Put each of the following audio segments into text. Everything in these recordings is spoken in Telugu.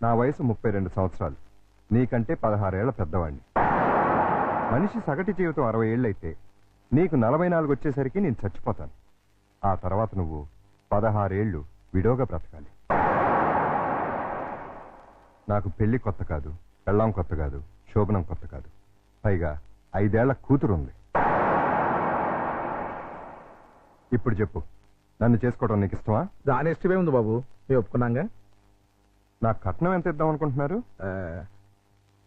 నా వయసు 32 సంవత్సరాలు, నీకంటే 16 ఏళ్ల పెద్దవాణ్ణి. మనిషి సగటు జీవితం 60 ఏళ్ళైతే నీకు 44 వచ్చేసరికి నేను చచ్చిపోతాను. ఆ తర్వాత నువ్వు 16 ఏళ్ళు విడోగా బ్రతకాలి. నాకు పెళ్లి కొత్త కాదు, పెళ్ళాం కొత్త కాదు, శోభనం కొత్త కాదు. పైగా 5 ఏళ్ల కూతురుంది. ఇప్పుడు చెప్పు, నన్ను చేసుకోవడం నీకు ఇష్టమా? దాని ఇష్టమే ఉంది బాబు, మేము ఒప్పుకున్నాగా. నాకు కట్నం ఎంత ఇద్దాం అనుకుంటున్నారు?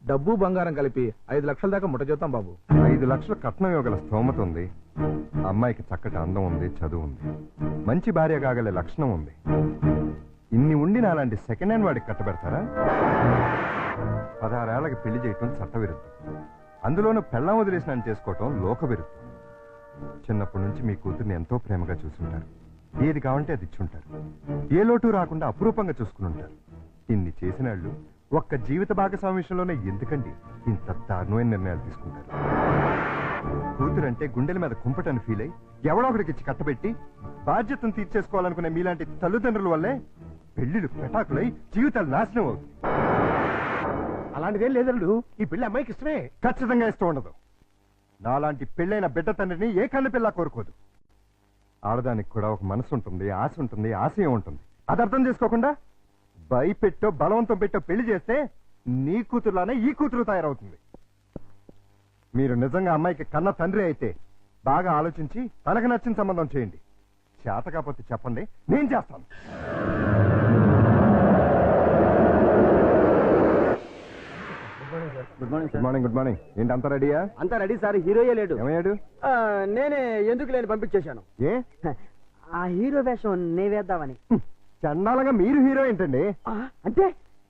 డబ్బు బంగారం కలిపి 5 లక్షల దాకా ముట్ట చేద్దాం బాబు. 5 లక్షల కట్నం ఇవ్వగల స్తోమత ఉంది. అమ్మాయికి చక్కటి అందం ఉంది, చదువు ఉంది, మంచి భార్య కాగలే లక్షణం ఉంది. ఇన్ని ఉండి నాలాంటి సెకండ్ హ్యాండ్ వాడికి కట్టబెడతారా? 16 ఏళ్లకి పెళ్లి చేయటం చట్టవిరుద్ధం. అందులోనూ పెళ్ళాం వదిలేసినాన్ని చేసుకోవటం లోకవిరుద్ధం. చిన్నప్పటి నుంచి మీ కూతుర్ని ఎంతో ప్రేమగా చూసుంటారు. ఏది కావంటే అది ఇచ్చుంటారు. ఏ లోటు రాకుండా అపురూపంగా చూసుకుని ఉంటారు. ఇన్ని చేసినాళ్ళు ఒక్క జీవిత భాగస్వామి విషయంలోనే ఎందుకండి ఇంత దారుణమైన నిర్ణయాలు తీసుకుంటారు? కూతురంటే గుండెల మీద కుంపటని ఫీల్ అయి ఎవడో ఒకడికి ఇచ్చి కట్టబెట్టి బాధ్యతను తీర్చేసుకోవాలనుకునే మీలాంటి తల్లిదండ్రుల వల్లే పెళ్లిళ్ళు పెటాకులై జీవితాలు నాశనం అవుతుంది. అలాంటిదేం లేదండు, ఈ పెళ్లి అమ్మాయికి ఇష్టమే. ఖచ్చితంగా ఇష్టం ఉండదు. నాలాంటి పెళ్ళైన బిడ్డ తండ్రిని ఏ కన్ను పిల్ల కోరుకోదు. ఆడదానికి కూడా ఒక మనసు ఉంటుంది, ఆశ ఉంటుంది, ఆశయం ఉంటుంది. అది అర్థం చేసుకోకుండా భయపెట్టో బలవంతం పెట్టో పెళ్లి చేస్తే నీ కూతురులానే ఈ కూతురు తయారవుతుంది. మీరు నిజంగా అమ్మాయికి కన్న తండ్రి అయితే బాగా ఆలోచించి తనకు నచ్చిన సంబంధం చేయండి. చేత కాకపోతే చెప్పండి, నేను చేస్తాను. Good morning. Good morning. ఏంటి అంతా రెడీయా? అంతా రెడీ సార్. హీరోయే లేడు. ఏమయ్యాడు? నేనే ఎందుకు లేని పంపించేశాను. ఏ ఆ హీరో వేషం నే వేద్దామని. చండాలంగా మీరు హీరో ఏంటండి? అంటే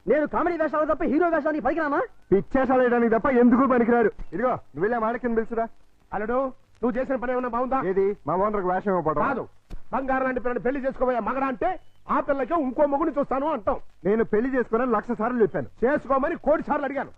నేను కామెడీ వేషాలు తప్ప హీరో వేషానికి పనికిరామా? పిచ్చేసాలు వేయడానికి తప్ప ఎందుకు పనికిరారు. ఇదిగో నువ్వు వెళ్ళా మాడకిని పిలుచురా. అల్లుడు, నువ్వు చేసిన పని ఏమన్నా బాగుందా? ఏది మా ఓనర్కి వేషం ఇవ్వడం కాదు. బంగారం లాంటి పిల్లని పెళ్లి చేసుకోబోయే మగడా అంటే ఆ పిల్లకి ఇంకో మొగుని చూస్తాను అంటాం. నేను పెళ్లి చేసుకోవాలని 1,00,000 సార్లు చెప్పాను. చేసుకోమని 1,00,00,000 సార్లు అడిగాను.